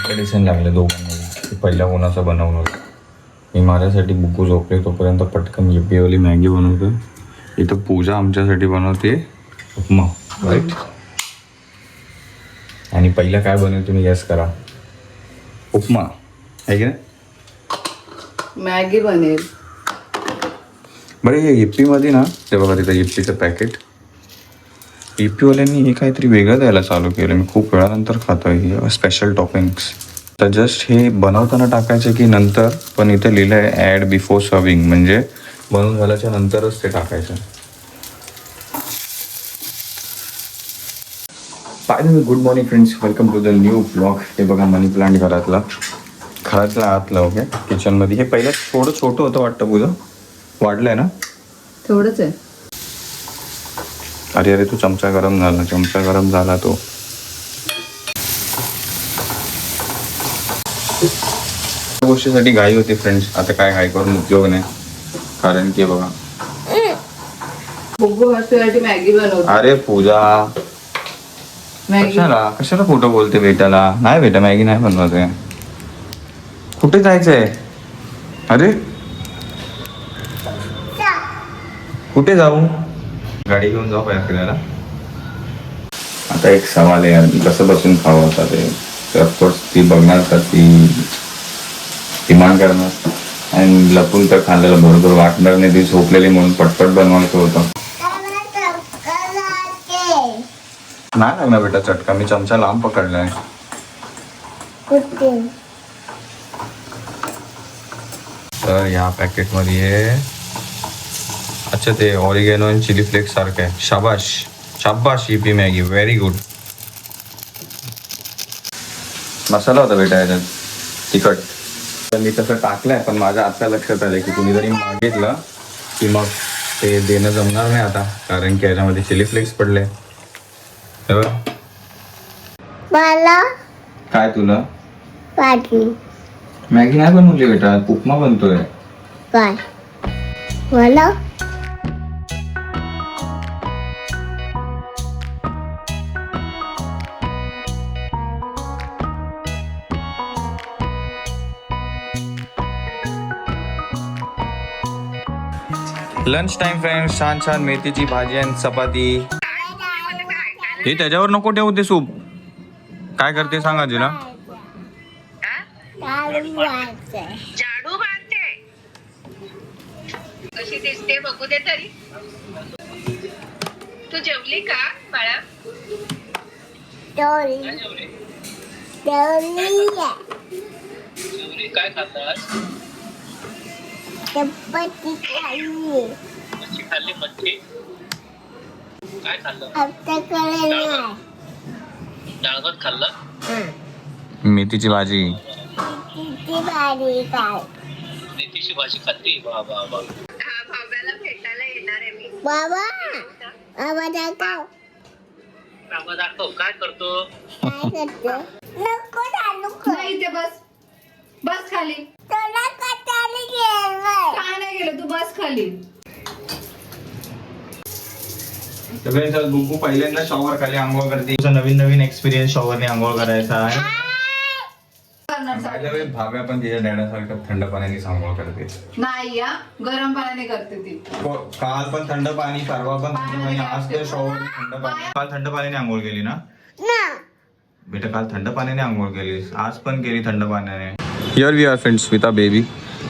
Competition लागलं दोघांमध्ये, पहिल्या कोणाचं बनवणार. मी माझ्यासाठी बुकू झोपले तोपर्यंत पटकन युपीवाली मॅगी बनवतो. इथं पूजा आमच्यासाठी बनवते उपमा, राईट. आणि पहिला काय बनवेल तुम्ही गॅस करा. उपमा आहे की नाही, मॅगी बनेल. बरं हे इप्पीमध्ये ना, ते बघा तिथं इप्पीचं पॅकेट. इप्पीवाल्यांनी हे काहीतरी वेगळं द्यायला चालू केलं. मी खूप वेळानंतर खातो हे स्पेशल टॉपिंग्स. तर जस्ट हे बनवताना टाकायचं की नंतर, पण इथे लिहिलं आहे ॲड बिफोर सर्विंग, म्हणजे बनवून झाल्याच्या नंतरच ते टाकायचं. Finally good morning friends, welcome to the new blog. हे बघा मनी प्लांट घरातला आतला. ओके, किचनमध्ये. हे पहिलं थोडं छोटं होतं वाटतं, पूजा वाढलंय ना थोडंच आहे. अरे तो चमचा गरम झाला तो. गोष्टीसाठी घाई होती फ्रेंड्स. आता काय घाई करून उपयोग नाही, कारण की बघा बुग्गू हॉस्टेलसाठी मॅगी बनवतो. अरे पूजा मॅगी कशाला खोटं बोलते बेटाला. नाही बेटा, मॅगी नाही बनवत आहे. कुठे जायचंय? अरे कुठे जाऊ? गाडी घेऊन जाऊ बाहेर फिरायला. आता एक सवाल आहे यार, मी कसं बसून खावं आता ते. तर ऑफकोर्स ती बघणार तर ती डिमांड करणार, आणि लपून तर खाल्लेलं बरोबर वाटणार नाही. ती झोपलेली म्हणून पटपट बनवायचं होतं. नाही लागणार बेटा चटका, मी चमचा लांब पकडलाय. तर या पॅकेटमध्ये अच्छा ते ऑरिगॅनो आणि चिली फ्लेक्स सारखं आहे. शाबाश इपी मॅगी, व्हेरी गुड. मसाला होता बेटा याच्यात तिखट. तर मी तसं टाकलंय, पण माझ्या आता लक्षात आलं की तुम्ही जरी मागितलं की मग ते देणं जमणार नाही आता, कारण की याच्यामध्ये चिली फ्लेक्स पडले. मला काय तुला पाठी मॅगी नाही बनवली बेटा, उपमा बनतोय. काय मला लंच टाइम फ्रेंड्स. छान मेथीची भाजी आणि चपाती. हे त्याच्यावर नको ठेवू ते सूप. काय करते सांगा जिला. झाडू मारते. कशी दिसते बघू दे तरी. तू जेवली का बाळा? जेवली काय खाल्लास? चपाती खाल्ली. मच्छी खाल्ली. मच्छी काय खाल्लं? आमच्याकडे नाही. डाळ भात खाल्लं. मेथीची भाजी. किती भारी काय मेथीची भाजी खाल्ली. वा वा वा. हा भाव्याला भेटायला येणार आहे मी. बाबा बाबा दाखव रामा दाखव काय करतो. काय करतो. नको दाखव. नाही इथे बस खाली. तुला कटाळी गेलं. काय नाही गेलं, तू बस खाली. बुकू पहिल्यांदा शॉवर खाली आंघोळ करते. नवीन एक्सपिरियन्स शॉवरने आंघोळ करायचा आहे. भाव्या पण तिच्या डॅडासारखं थंड पाण्याने आंघोळ करते. नाही या, गरम पाण्याने करते ती. काल पण थंड पाणी, परवा पण थंड पाणी, आज तर शॉवर थंड पाणी. काल थंड पाण्याने आंघोळ केली ना बेटा? काल थंड पाण्याने आंघोळ केली, आज पण केली थंड पाण्याने. Here we are friends with a baby.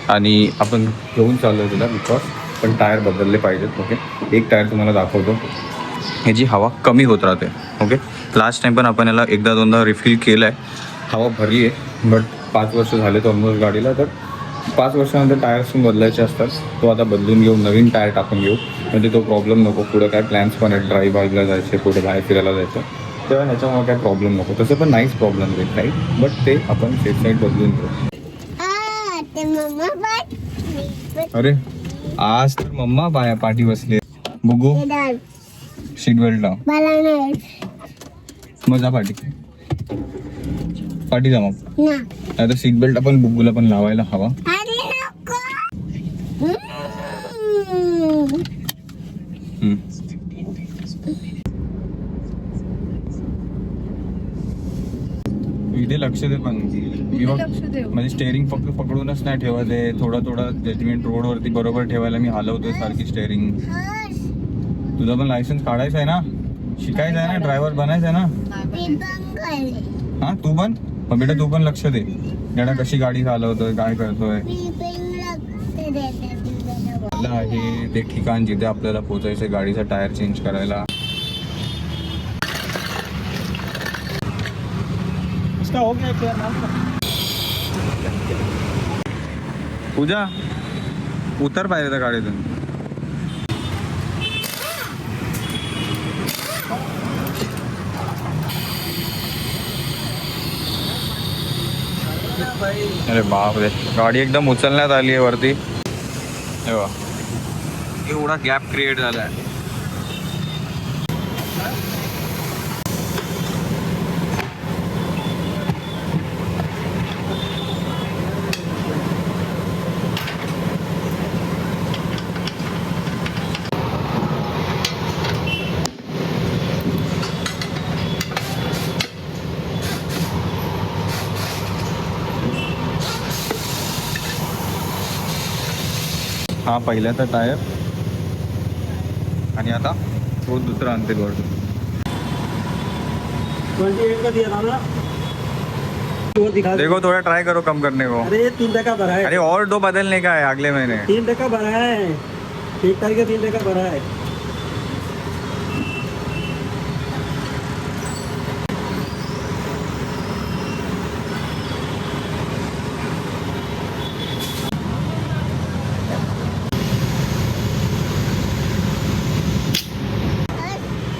आणि आपण घेऊन चाललो तुला बिकॉज पण टायर बदलले पाहिजेत. ओके, एक टायर तुम्हाला दाखवतो. ह्याची हवा कमी होत राहते. ओके, लास्ट टाइम पण आपण याला एकदा दोनदा रिफिल केलं आहे, हवा भरली आहे. बट 5 वर्ष झाले तर ऑलमोस्ट गाडीला. तर 5 वर्षानंतर टायर्स पण बदलायचे असतात. तो आता बदलून घेऊ, नवीन टायर टाकून घेऊ, म्हणजे तो प्रॉब्लेम नको. पुढे काय प्लॅन्स पण आहेत, ड्राईव्ह बाईकला जायचे, कुठे बाहेर फिरायला जायचं, तेव्हा ह्याच्यामुळे काय प्रॉब्लेम नको. तसं पण नाहीच प्रॉब्लेम देत नाही, बट ते आपण सेफ साईड बदलून घेऊ. अरे आज तर मम्मा पाठी बसले. बघू सीट बेल्ट लाव. मला नाही. मग जा पाठी जा. मग आता सीट बेल्ट आपण बुग्गूला पण लावायला हवा. इथे लक्ष लक्ष दे पण मी बघ लक्ष देऊ. म्हणजे स्टेअरिंग फक्त पकडूनच नाही ठेवत आहे, थोडं जजमेंट रोडवरती बरोबर ठेवायला मी हलवतोय सारखी स्टेअरिंग. तुझं पण लायसन्स काढायचं आहे ना, शिकायचं आहे ना, ड्रायव्हर बनायचं आहे ना. नाही पण. हा तू पण मग बेटा तू पण लक्ष दे जरा कशी गाडी चालवतोय काय करतोय. आपलं आहे ते ठिकाण जिथे आपल्याला पोहोचायचं गाडीचा टायर चेंज करायला. पूजा उतर पाहिजे त्या गाडीतून. अरे बापरे गाडी एकदम उचलण्यात आली आहे वरती. हे बघ, एवढा गॅप क्रिएट झालाय. हा पहिल्याचा टायर आणि आता तो दुसरा आणते वरती. 28 का दिया था ना, और दिखा दे। देखो थोड़ा ट्राई करो कम करने को. अरे 3 टका भरा है, अरे और 2 बदलने का है अगले महीने. 3 टका भरा है, 1 तारीख का 3 टका भरा है.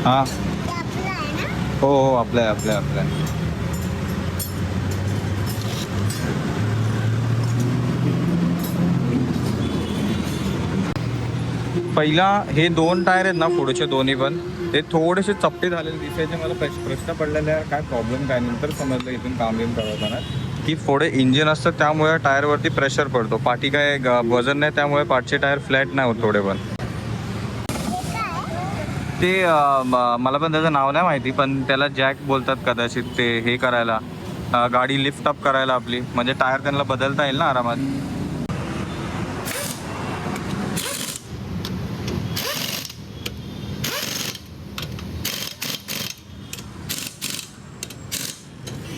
हाँ हो हो आपलं पहिला हे 2 टायर आहेत ना पुढचे दोन्ही पण ते थोडेसे चपटे झालेले दिसायचे. मला प्रश्न पडलेला आहे काय प्रॉब्लेम काय. नंतर समजलं इथून काम येऊन करताना की थोडे इंजिन असतं त्यामुळे टायरवरती प्रेशर पडतो. पाठी काय वजन नाही त्यामुळे पाठचे टायर फ्लॅट नाही होत थोडे पण. ते मला पण त्याचं नाव नाही माहिती पण त्याला जॅक बोलतात कदाचित. ते हे करायला गाडी लिफ्ट अप करायला आपली म्हणजे टायर त्यांना बदलता येईल ना आरामात.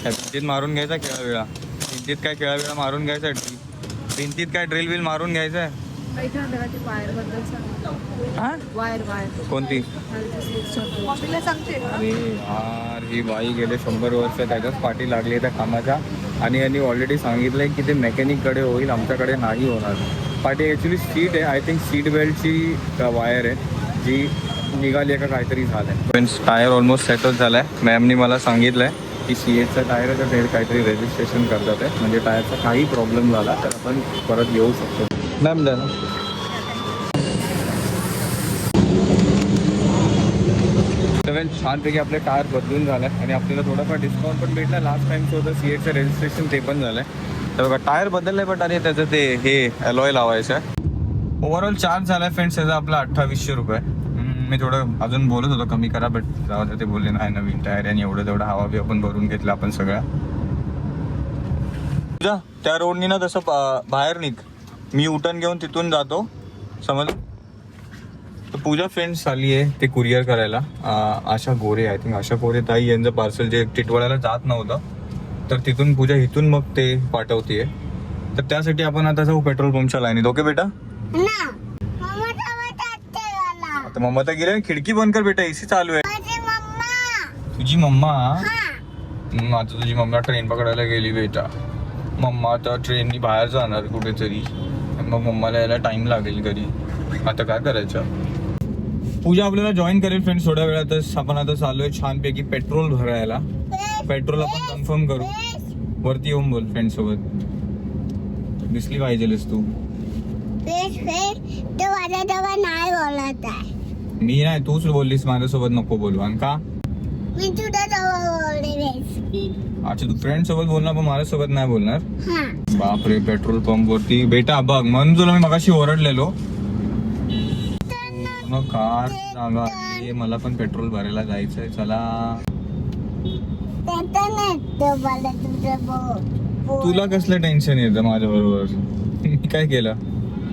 भिंतीत मारून घ्यायचा खेळावेळा. भिंतीत काय खेळावेळा मारून घ्यायचा. भिंतीत काय ड्रिल व्हील मारून घ्यायचं आहे. वायर बद्दल सांग. हा वायर कोणती. मम्मीला सांगते. अरे यार ही बाई गेले 100 वर्ष त्याच्याच पाठी लागली त्या कामाच्या. आणि यांनी ऑलरेडी सांगितलंय की ते मेकॅनिककडे होईल आमच्याकडे नाही होणार. पाठी ॲक्च्युली सीट आहे आय थिंक सीट बेल्टची वायर आहे जी निघाली आहे का काहीतरी झालं आहे. फ्रेंड्स टायर ऑलमोस्ट सेटच झाला आहे. मॅमनी मला सांगितलं आहे की CHचा टायरचं ते काहीतरी रजिस्ट्रेशन करतात आहे म्हणजे टायरचा काही प्रॉब्लेम झाला तर आपण परत येऊ शकतो. मॅम द्या ना. छानपैकी आपले टायर बदलून झाले आणि आपल्याला थोडंफार डिस्काउंट पण भेटला. लास्ट टाइमचं होतं CHचं रजिस्ट्रेशन ते पण झालं आहे. तर बघा टायर बदललं आहे पण आणि त्याचं ते हे अलॉय लावायचं आहे. ओव्हरऑल चार्ज झाला आहे फ्रेंड्स त्याचा आपला 2800 रुपये. मी थोडं अजून बोलत होतो कमी करा बट जाऊ ते बोलले नाही नवीन टायर आणि एवढं तेवढं हवा बी आपण भरून घेतला आपण सगळ्या. तुझा त्या रोडनी ना तसं बाहेर निघ. मी उटर्न घेऊन तिथून जातो समज. तर पूजा फ्रेंड्स आली आहे ते कुरिअर करायला. आशा गोरे आय थिंक आशा गोरे ताई यांचं पार्सल जे टिटवाळ्याला जात नव्हतं तर तिथून पूजा इथून मग ते पाठवते. तर त्यासाठी आपण आता जाऊ पेट्रोल पंपच्या लाईनीत. ओके बेटा. आता मम्मा तर गेले. खिडकी बंद कर बेटा AC चालू आहे. तुझी मम्मा आता तुझी मम्मा ट्रेन पकडायला गेली बेटा. मम्मा आता ट्रेननी बाहेर जाणार कुठेतरी मग मम्माला यायला टाइम लागेल घरी. आता काय करायचं. पूजा आपल्याला जॉईन करेल फ्रेंड्स थोड्या वेळातच. आपण आता चालू आहे छानपैकी पेट्रोल भरायला. पेट्रोल आपण कन्फर्म करू. वरती येऊन बोल फ्रेंड सोबत. दिसली पाहिजेलच तू. नाही बोलत आहे. मी नाही तूच बोललीस माझ्यासोबत नको बोलू. आणि का मी तुझ्या जवळ बोलले. अच्छा तू फ्रेंड सोबत बोलणार पण माझ्यासोबत नाही बोलणार. बापरे पेट्रोल पंप वरती बेटा बघ म्हणून तुला मी मगाशी ओरडलेलो. कार जागा मला पण पेट्रोल भरायला जायचंय. चला त्याचा नाही मला तुझं बोल. तुला कसलं टेन्शन येतं माझ्या बरोबर? मी काय केलं?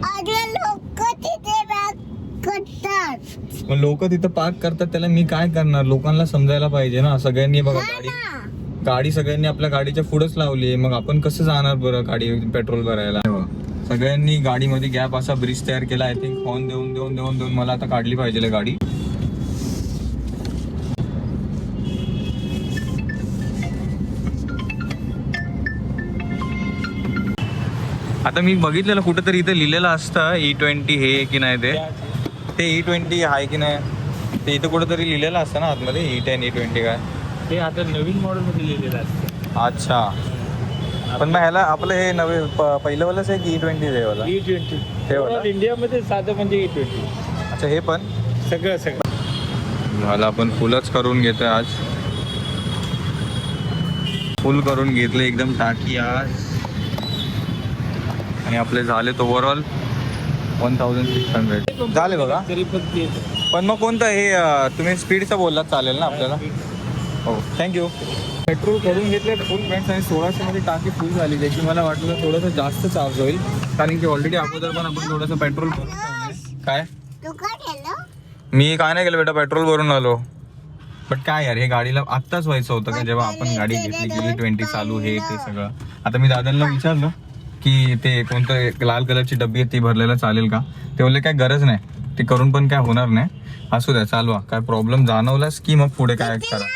अरे लोक तिथे बॅग करतात. मग लोक तिथं पार्क करतात, त्याला मी काय करणार? लोकांना समजायला पाहिजे ना. सगळ्यांनी बघा गाडी सगळ्यांनी आपल्या गाडीच्या पुढेच लावली, मग आपण कसं जाणार बरं गाडी पेट्रोल भरायला? सगळ्यांनी गाडीमध्ये गॅप असा ब्रिज तयार केला. आय थिंक हॉर्न देऊन मला आता काढली पाहिजे गाडी. आता मी बघितलेलं कुठेतरी इथे लिहिलेलं असतं E20 हे की नाही ते E20 आहे की नाही ते इथे कुठेतरी लिहिलेलं असतं ना आतमध्ये E10 E20 काय ते आता नवीन मॉडेल मध्ये लिहिलेलं असतं. अच्छा. पण मग ह्याला आपलं हे नवे पहिलं वालंच आहे की E20 हे वाला? E20 हे वाला? इंडियामध्ये साधं म्हणजे E20. अच्छा हे पण सगळं मला आपण फुलच करून घेतोय आज. फुल करून घेतलं एकदम टाकी आज. आणि आपले झाले तो ओव्हरऑल 1600 झाले बघा. तरी पण ते पण मग कोणतं हे तुम्ही स्पीडचं बोललात चालेल ना आपल्याला? हो थँक्यू. पेट्रोल करून घेतले फुल फ्रेंड्स आणि 1600 मध्ये टाकी फुल झाली. त्याची मला वाटलं थोडंसं जास्त चार्ज होईल, कारण की ऑलरेडी अगोदर पण आपण थोडंसं पेट्रोल भरून ठेवलंय. काय तू काय केलं? मी काय नाही केलं बेटा, पेट्रोल भरून आलो. बट काय यार, हे गाडीला आत्ताच व्हायचं होतं का जेव्हा आपण गाडी घेतली की E20 चालू हे ते सगळं. आता मी दादांना विचारलं की ते कोणतं लाल कलरची डब्बी आहे ती भरलेलं चालेल का? ते बोलले काय गरज नाही, ते करून पण काय होणार नाही, असू द्या चालवा, काय प्रॉब्लेम जाणवलास की मग पुढे काय करा.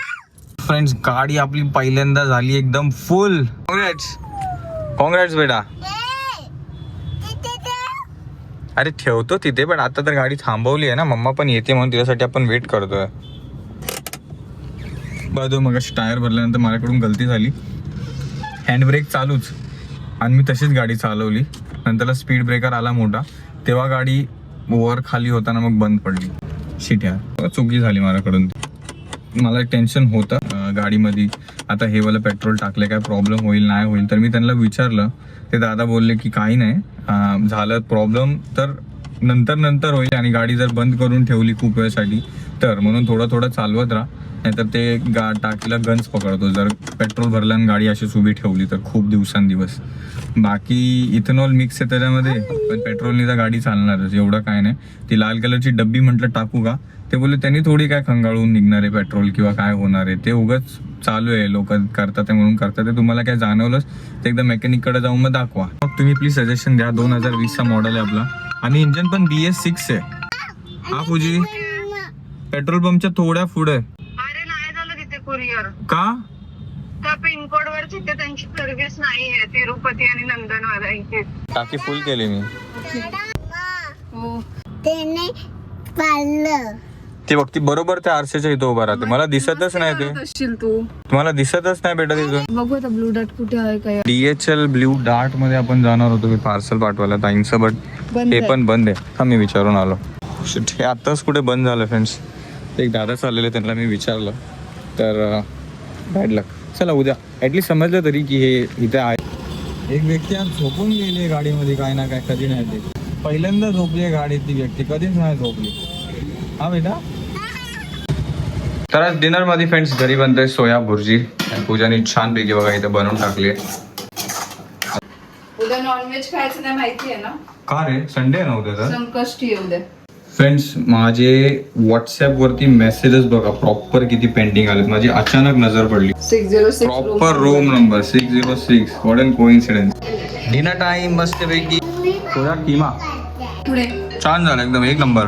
फ्रेंड्स गाडी आपली पहिल्यांदा झाली एकदम फुल. कॉंग्रॅट्स बेटा. अरे ठेवतो तिथे, पण आता तर गाडी थांबवली आहे ना, मम्मा पण येते म्हणून तिच्यासाठी आपण वेट करतोय. बघ मग टायर भरल्यानंतर माझ्याकडून गलती झाली, हँड ब्रेक चालूच आणि मी तशीच गाडी चालवली. नंतरला स्पीड ब्रेकर आला मोठा, तेव्हा गाडी वर खाली होताना मग बंद पडली. शिट यार, चुकी झाली माझ्याकडून. मला टेन्शन होतं गाडीमध्ये, आता हे वाला पेट्रोल टाकले काय प्रॉब्लेम होईल नाही होईल. तर मी त्यांना विचारलं, ते दादा बोलले की काही नाही, झालं प्रॉब्लेम तर नंतर होईल, आणि गाडी जर बंद करून ठेवली खूप वेळेसाठी तर, म्हणून थोडं चालवत राहा, नाहीतर ते टाकीला गंज पकडतो जर पेट्रोल भरलं आणि गाडी अशीच उभी ठेवली तर खूप दिवसांदिवस. बाकी इथेनॉल मिक्स आहे त्याच्यामध्ये, पण पेट्रोलनी तर गाडी चालणारच, एवढं काय नाही. ती लाल कलरची डब्बी म्हटलं टाकू का, ते बोलले त्यांनी थोडी काय खंगाळून निघणार आहे पेट्रोल किंवा काय होणार आहे, ते उगाच चालू आहे, लोक करतात आहे म्हणून करतात आहे. तुम्हाला काय जाणवलंच ते एकदा मेकॅनिककडे जाऊन मग दाखवा. मग तुम्ही प्लीज सजेशन द्या. 2020चा मॉडेल आहे आपला, आणि इंजन पण BS6 आहे. हा पूजी पेट्रोल पंपच्या थोड्या पुढे. अरे नाही झालं तिथे कुरिअर, का? त्या पिनकोड वर तिथे त्यांची सर्व्हिस नाहीये, तिरुपती आणि नंदनवाला इथे. टाकी फुल केली मी. त्याने पाळलं. ती बघ, ती बरोबर त्या आरशाच्या इथं उभा राहते, मला दिसतच नाही ते. असशील तू. तुम्हाला दिसतच नाही बेटा तिथून. बघू आता ब्लू डॉट कुठे आहे काय. DHL ब्ल्यू डार्ट मध्ये आपण जाणार होतो पार्सल पाठवायला ताईंचं, बट बंद हे आहे. पण बंद आहे. हा मी विचारून आलो. हे आत्ताच कुठे बंद झालं फ्रेंड्स. एक दादा चाललेले, त्यांना मी विचारलं तर बॅड लक. चला उद्या ॲटलीस्ट समजलं तरी की हे इथे आहे. एक व्यक्ती आज झोपून गेली गाडीमध्ये, काय ना काय, कधी नाही ते पहिल्यांदा झोपली आहे गाडीत ती व्यक्ती, कधीच नाही झोपली. हा बेटा. तर आज डिनर मध्ये फ्रेंड्स घरी बनतोय सोया भुर्जी. पूजाने छानपैकी बघा इथे बनवून टाकली. उद्या नॉनव्हेज खायचं नाही माहिती आहे ना. का रे, संडे नव्हते तर. संकष्टी येऊ दे. फ्रेंड्स माझे व्हॉट्सअप वरती मेसेजेस बघा प्रॉपर किती पेंडिंग आलेत. माझी अचानक नजर पडली. 606 proper room number 606. What an coincidence. Dinner time मस्त पैकी सोया किमा पुढे छान झालं एकदम एक नंबर.